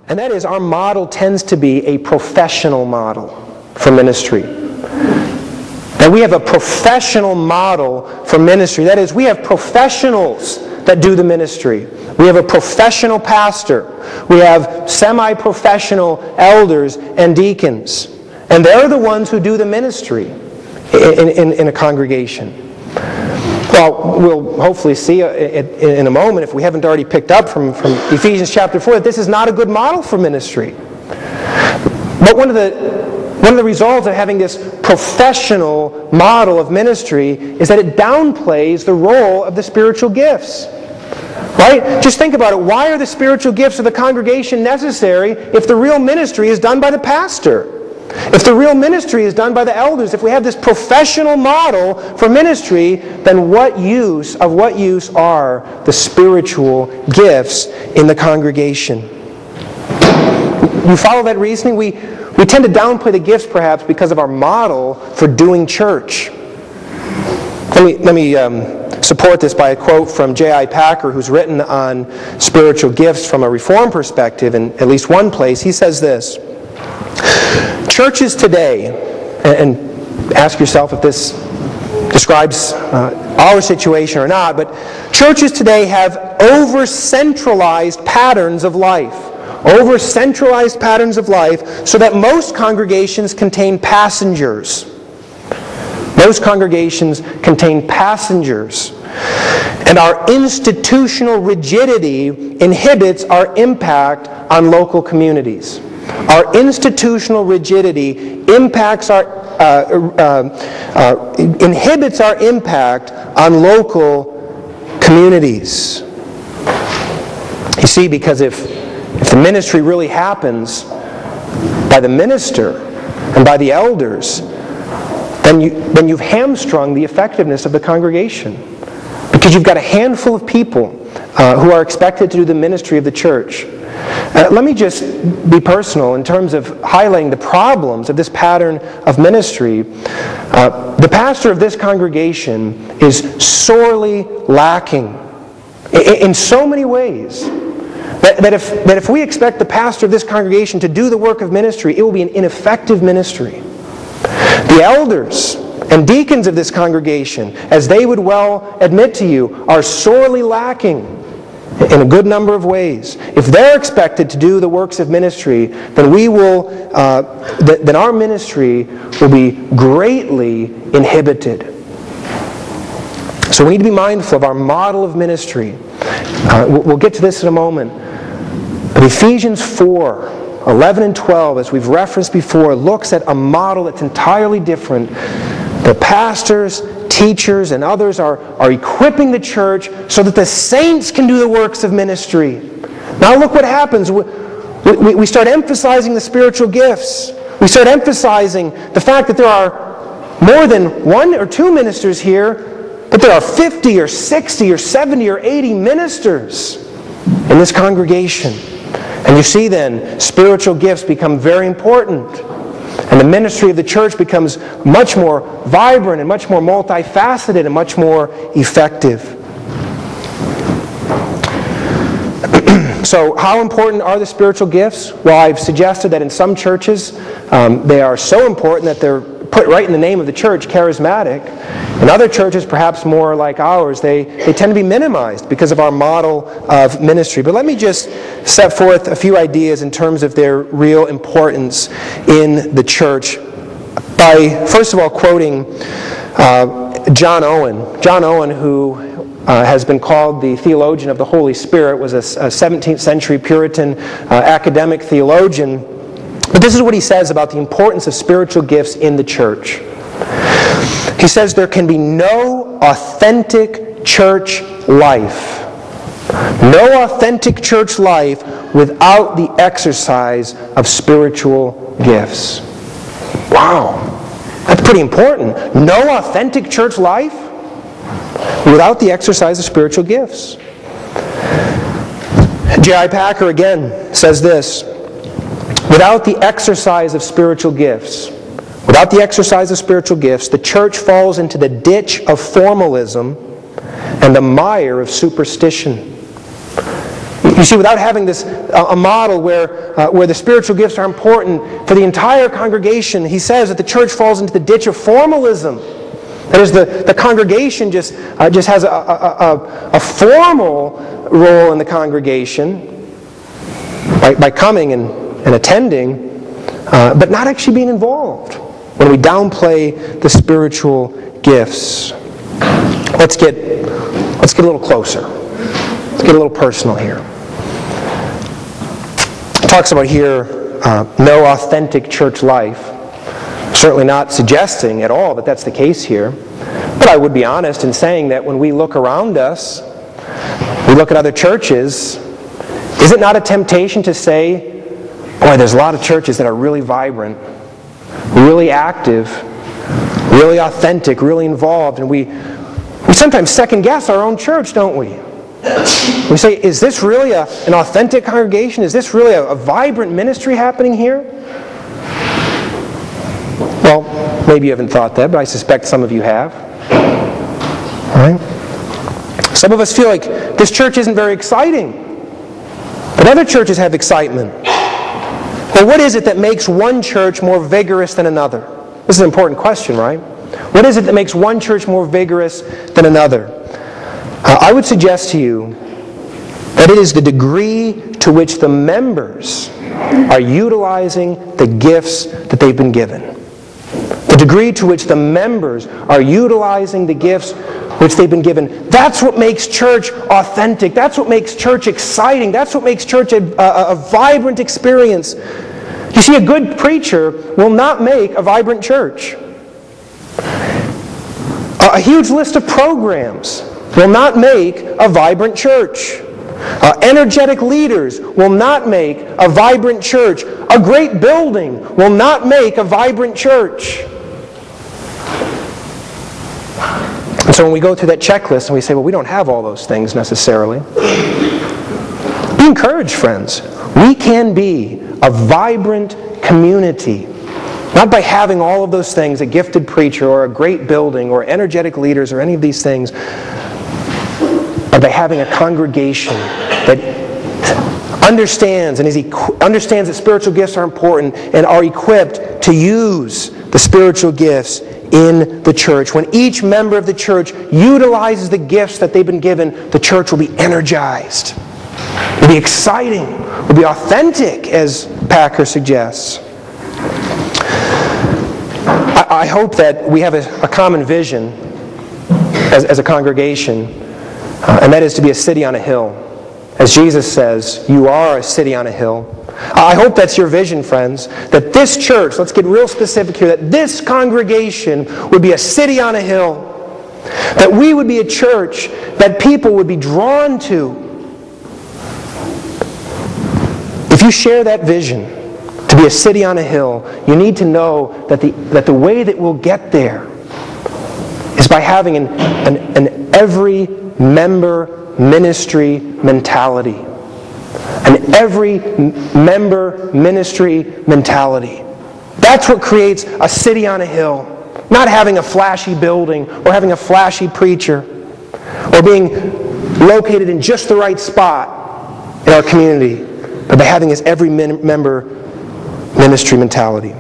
And that is, our model tends to be a professional model for ministry. That we have a professional model for ministry. That is, we have professionals that do the ministry. We have a professional pastor. We have semi-professional elders and deacons. And they're the ones who do the ministry in a congregation. Well, we'll hopefully see in a moment, if we haven't already picked up from Ephesians chapter 4, that this is not a good model for ministry. But one of the results of having this professional model of ministry is that it downplays the role of the spiritual gifts. Right? Just think about it. Why are the spiritual gifts of the congregation necessary if the real ministry is done by the pastor? If the real ministry is done by the elders, if we have this professional model for ministry, then what use are the spiritual gifts in the congregation? You follow that reasoning? We tend to downplay the gifts perhaps because of our model for doing church. Let me support this by a quote from J.I. Packer, who's written on spiritual gifts from a Reformed perspective in at least one place. He says this: churches today, and ask yourself if this describes our situation or not, but churches today have over-centralized patterns of life. Over-centralized patterns of life so that most congregations contain passengers. Most congregations contain passengers. And our institutional rigidity inhibits our impact on local communities. Our institutional rigidity inhibits our impact on local communities. You see, because if the ministry really happens by the minister and by the elders, then you've hamstrung the effectiveness of the congregation. Because you've got a handful of people who are expected to do the ministry of the church. Let me just be personal in terms of highlighting the problems of this pattern of ministry. The pastor of this congregation is sorely lacking in so many ways that if we expect the pastor of this congregation to do the work of ministry, it will be an ineffective ministry. The elders and deacons of this congregation, as they would well admit to you, are sorely lacking in a good number of ways. If they're expected to do the works of ministry, then then our ministry will be greatly inhibited. So we need to be mindful of our model of ministry. We'll get to this in a moment. But Ephesians 4:11 and 12, as we've referenced before, looks at a model that's entirely different. The pastors, teachers, and others are equipping the church so that the saints can do the works of ministry. Now look what happens. We start emphasizing the spiritual gifts. We start emphasizing the fact that there are more than one or two ministers here, but there are 50 or 60 or 70 or 80 ministers in this congregation. And you see then, spiritual gifts become very important. And the ministry of the church becomes much more vibrant and much more multifaceted and much more effective. So how important are the spiritual gifts? Well, I've suggested that in some churches they are so important that they're put right in the name of the church, charismatic. In other churches, perhaps more like ours, they tend to be minimized because of our model of ministry. But let me just set forth a few ideas in terms of their real importance in the church by, first of all, quoting John Owen. John Owen, who has been called the theologian of the Holy Spirit, was a 17th century Puritan academic theologian. But this is what he says about the importance of spiritual gifts in the church. He says there can be no authentic church life. No authentic church life without the exercise of spiritual gifts. Wow, that's pretty important. No authentic church life without the exercise of spiritual gifts. J.I. Packer again says this: without the exercise of spiritual gifts, the church falls into the ditch of formalism and the mire of superstition. You see, without having this a model where the spiritual gifts are important for the entire congregation, he says that the church falls into the ditch of formalism. That is, the congregation just has a formal role in the congregation by coming and attending, but not actually being involved when we downplay the spiritual gifts. Let's get a little closer. Let's get a little personal here. It talks about here no authentic church life. Certainly not suggesting at all that that's the case here. But I would be honest in saying that when we look around us, we look at other churches, is it not a temptation to say, boy, there's a lot of churches that are really vibrant, really active, really authentic, really involved, and we sometimes second guess our own church, don't we? We say, is this really an authentic congregation? Is this really a vibrant ministry happening here? Well, maybe you haven't thought that, but I suspect some of you have. All right? Some of us feel like this church isn't very exciting, but other churches have excitement. Well, what is it that makes one church more vigorous than another? This is an important question, right? What is it that makes one church more vigorous than another? I would suggest to you that it is the degree to which the members are utilizing the gifts that they've been given. The degree to which the members are utilizing the gifts which they've been given. That's what makes church authentic. That's what makes church exciting. That's what makes church a vibrant experience. You see, a good preacher will not make a vibrant church. A huge list of programs will not make a vibrant church. Energetic leaders will not make a vibrant church. A great building will not make a vibrant church. And so when we go through that checklist and we say, well, we don't have all those things necessarily, be encouraged, friends. We can be a vibrant community. Not by having all of those things, a gifted preacher or a great building or energetic leaders or any of these things, but by having a congregation that understands understands that spiritual gifts are important and are equipped to use the spiritual gifts in the church. When each member of the church utilizes the gifts that they've been given, the church will be energized. It will be exciting. It will be authentic, as Packer suggests. I hope that we have a common vision as a congregation, and that is to be a city on a hill. As Jesus says, you are a city on a hill. I hope that's your vision, friends, that this church, let's get real specific here, that this congregation would be a city on a hill. That we would be a church that people would be drawn to. If you share that vision, to be a city on a hill, you need to know that the way that we'll get there is by having an every member ministry mentality. An every member ministry mentality. That's what creates a city on a hill. Not having a flashy building or having a flashy preacher or being located in just the right spot in our community, but by having this every member ministry mentality.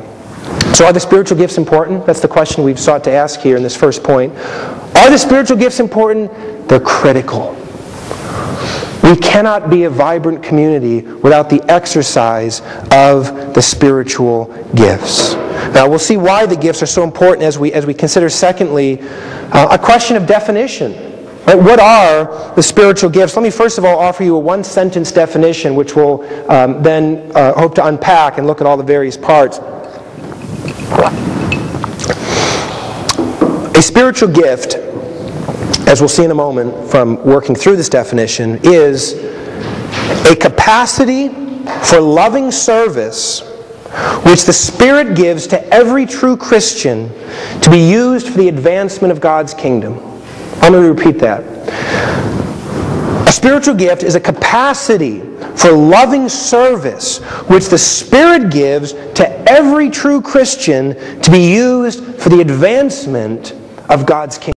So are the spiritual gifts important? That's the question we've sought to ask here in this first point. Are the spiritual gifts important? They're critical. We cannot be a vibrant community without the exercise of the spiritual gifts. Now we'll see why the gifts are so important as we consider, secondly, a question of definition. Right? What are the spiritual gifts? Let me first of all offer you a one-sentence definition, which we'll then hope to unpack and look at all the various parts. A spiritual gift, as we'll see in a moment from working through this definition, is a capacity for loving service which the Spirit gives to every true Christian to be used for the advancement of God's kingdom. I'm going to repeat that. A spiritual gift is a capacity for loving service which the Spirit gives to every true Christian to be used for the advancement of God's kingdom.